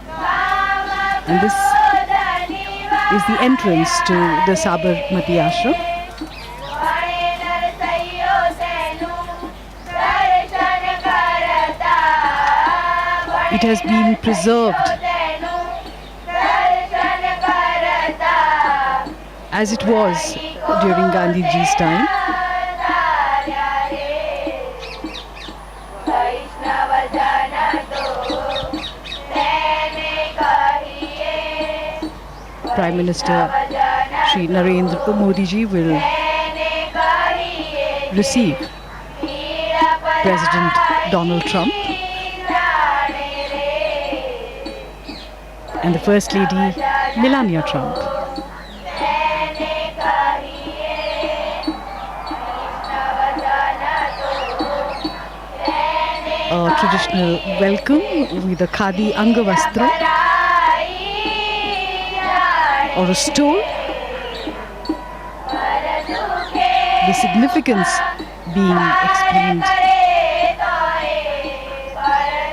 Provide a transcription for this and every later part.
And this is the entrance to the Sabarmati ashram. It has been preserved as it was during Gandhiji's time. Prime Minister Shri Narendra Modi ji will receive President Donald Trump and the First Lady Melania Trump. A traditional welcome with a khadi angavastra or a stole. The significance being explained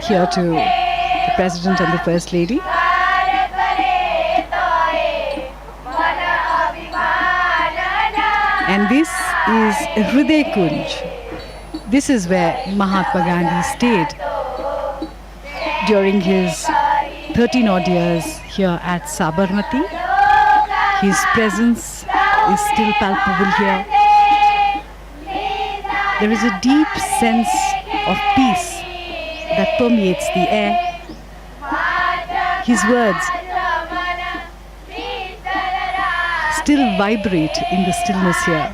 here to the President and the First Lady. And this is Hriday Kunj. This is where Mahatma Gandhi stayed during his 13 odd years here at Sabarmati. His presence is still palpable here. There is a deep sense of peace that permeates the air. His words still vibrate in the stillness here.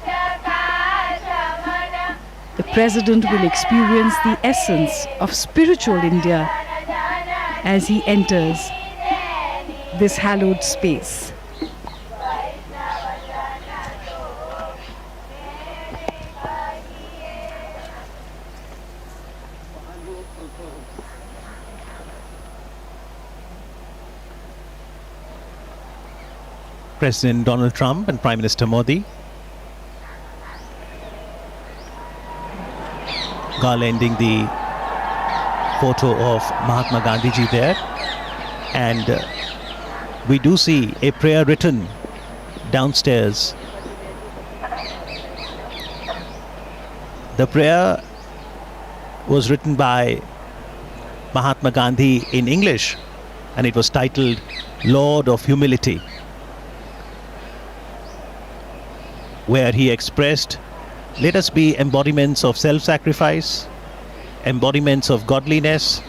The President will experience the essence of spiritual India as he enters this hallowed space. President Donald Trump and Prime Minister Modi garlanding the photo of Mahatma Gandhi ji there, and we do see a prayer written downstairs. The prayer was written by Mahatma Gandhi in English, and it was titled Lord of Humility, where he expressed, let us be embodiments of self-sacrifice, embodiments of godliness,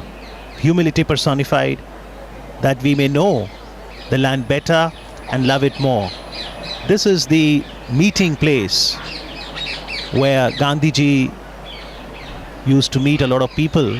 humility personified, that we may know the land better and love it more. This is the meeting place where Gandhiji used to meet a lot of people.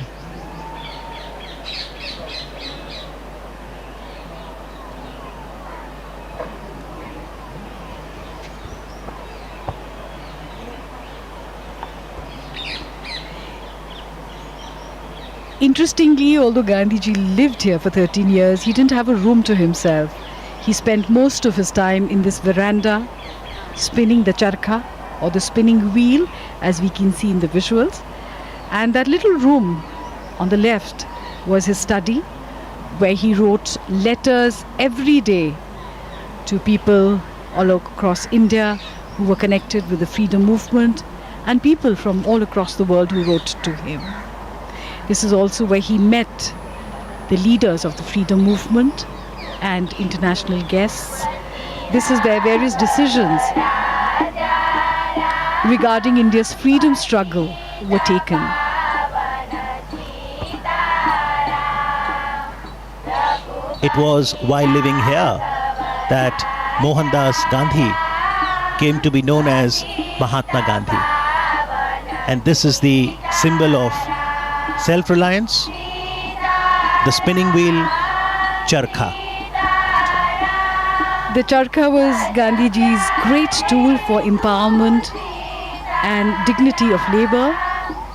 Interestingly, although Gandhiji lived here for 13 years, he didn't have a room to himself. He spent most of his time in this veranda, spinning the charkha, or the spinning wheel, as we can see in the visuals. And that little room on the left was his study, where he wrote letters every day to people all across India who were connected with the freedom movement, and people from all across the world who wrote to him. This is also where he met the leaders of the freedom movement and international guests. This is where various decisions regarding India's freedom struggle were taken. It was while living here that Mohandas Gandhi came to be known as Mahatma Gandhi. And this is the symbol of self-reliance, the spinning wheel, charkha. The charkha was Gandhiji's great tool for empowerment and dignity of labor.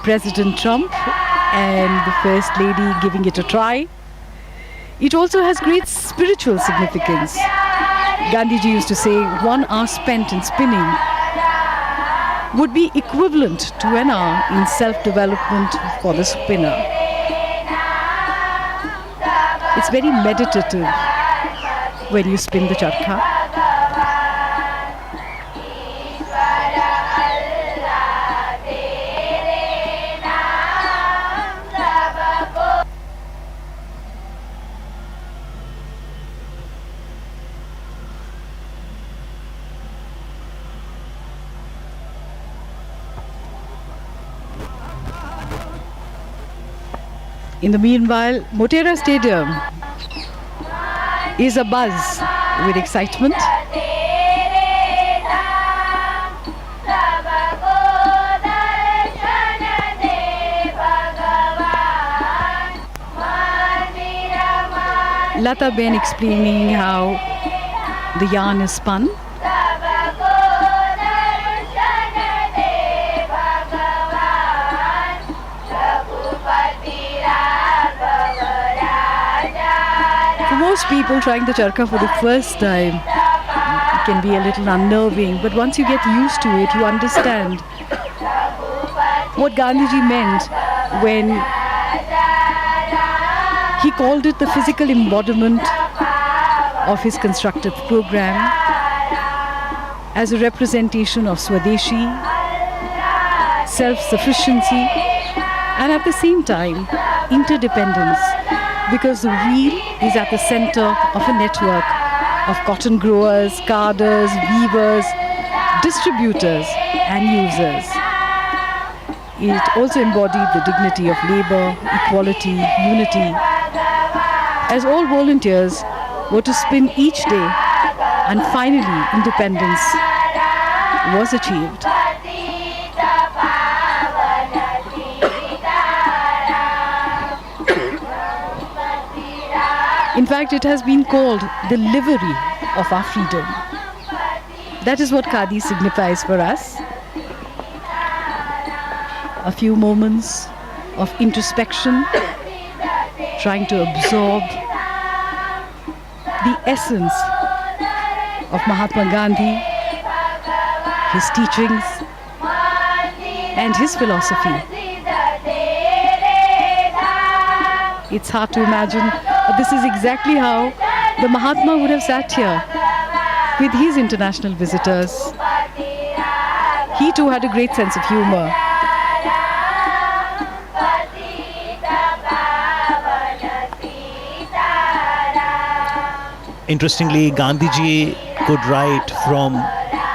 President Trump and the First Lady giving it a try. It also has great spiritual significance. Gandhiji used to say 1 hour spent in spinning would be equivalent to an hour in self-development for the spinner. It It's very meditative when you spin the charkha. In the meanwhile, Motera Stadium is abuzz with excitement. Lata Ben explaining how the yarn is spun. For most people, trying the charkha for the first time can be a little unnerving, but once you get used to it, you understand what Gandhiji meant when he called it the physical embodiment of his constructive program as a representation of Swadeshi, self-sufficiency, and at the same time, interdependence, because the wheel is at the center of a network of cotton growers, carders, weavers, distributors, and users. It also embodied the dignity of labor, equality, unity, as all volunteers were to spin each day, and finally independence was achieved. In fact, it has been called the livery of our freedom. That is what Khadi signifies for us. A few moments of introspection, trying to absorb the essence of Mahatma Gandhi, his teachings, and his philosophy. It's hard to imagine, but this is exactly how the Mahatma would have sat here with his international visitors. He too had a great sense of humor. Interestingly, Gandhiji could write from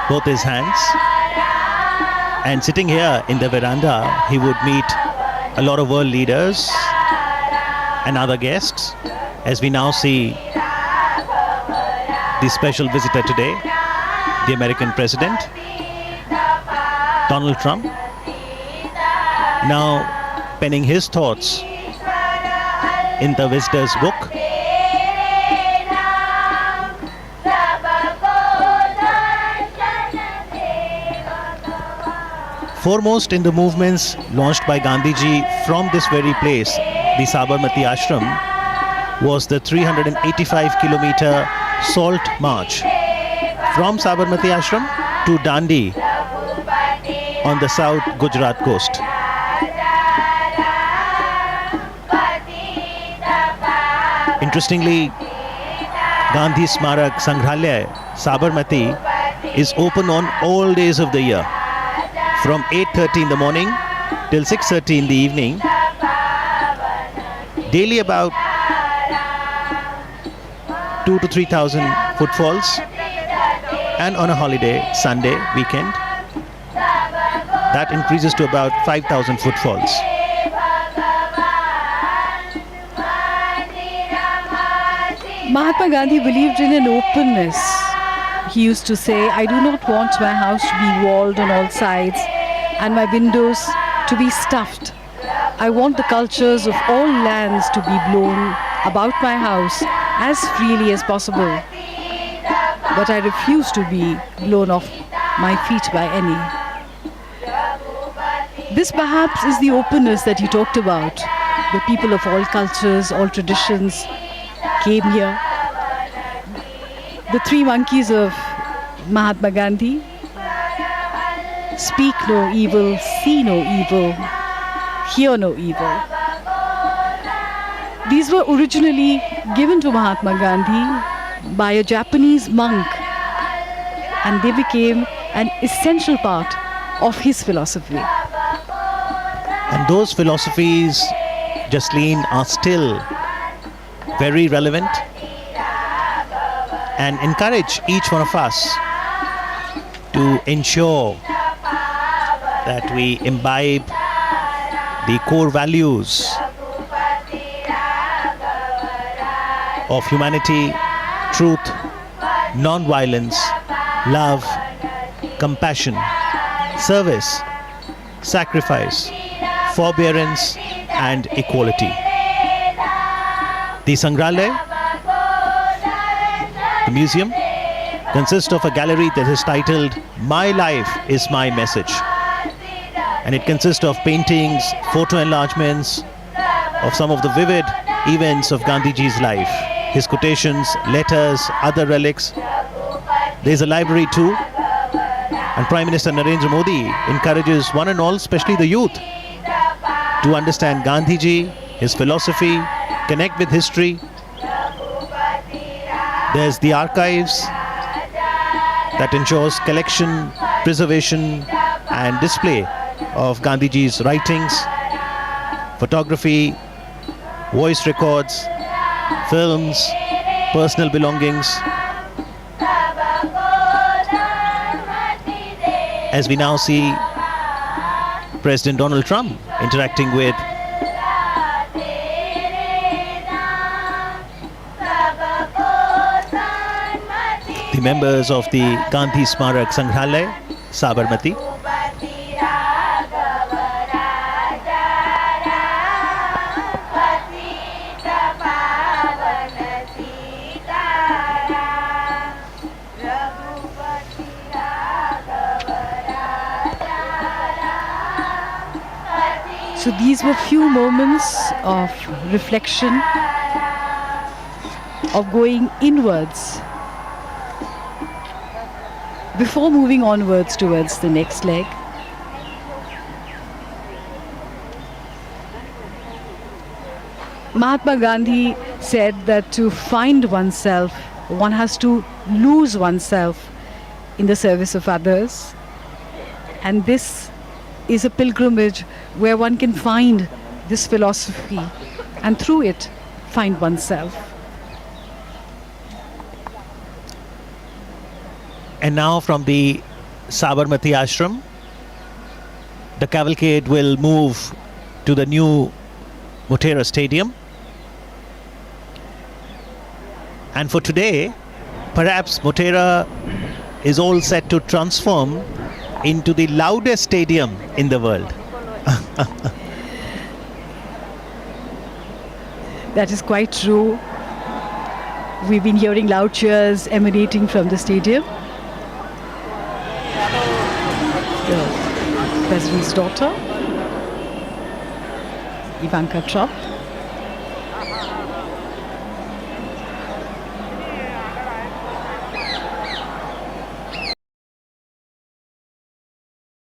both his hands, and sitting here in the veranda, he would meet a lot of world leaders and other guests, as we now see the special visitor today, the American President, Donald Trump, now penning his thoughts in the visitor's book. Foremost in the movements launched by Gandhiji from this very place, the Sabarmati Ashram, was the 385-kilometer salt march from Sabarmati Ashram to Dandi on the south Gujarat coast. Interestingly, Gandhi Smarak Sangrahalaya, Sabarmati, is open on all days of the year, from 8:30 in the morning till 6:30 in the evening. Daily about 2,000 to 3,000 footfalls, and on a holiday, Sunday, weekend, that increases to about 5,000 footfalls. Mahatma Gandhi believed in an openness. He used to say, I do not want my house to be walled on all sides and my windows to be stuffed. I want the cultures of all lands to be blown about my house as freely as possible. But I refuse to be blown off my feet by any. This perhaps is the openness that he talked about. The people of all cultures, all traditions came here. The three monkeys of Mahatma Gandhi: speak no evil, see no evil, hear no evil. These were originally given to Mahatma Gandhi by a Japanese monk, and they became an essential part of his philosophy. And those philosophies, Jasleen, are still very relevant and encourage each one of us to ensure that we imbibe the core values of humanity, truth, non-violence, love, compassion, service, sacrifice, forbearance and equality. The Sangrahalaya, the museum, consists of a gallery that is titled "My Life is My Message," and it consists of paintings, photo enlargements of some of the vivid events of Gandhiji's life, his quotations, letters, other relics. There's a library too, and Prime Minister Narendra Modi encourages one and all, especially the youth, to understand Gandhiji, his philosophy, connect with history. There's the archives that ensures collection, preservation and display of Gandhiji's writings, photography, voice records, films, personal belongings. As we now see President Donald Trump interacting with the members of the Gandhi Smarak Sangrahalaya, Sabarmati. So these were few moments of reflection, of going inwards before moving onwards towards the next leg. Mahatma Gandhi said that to find oneself, one has to lose oneself in the service of others. And this is a pilgrimage where one can find this philosophy and through it find oneself. And now from the Sabarmati Ashram, the cavalcade will move to the new Motera Stadium. And for today, perhaps Motera is all set to transform into the loudest stadium in the world. That is quite true. We've been hearing loud cheers emanating from the stadium. The President's daughter, Ivanka Trump,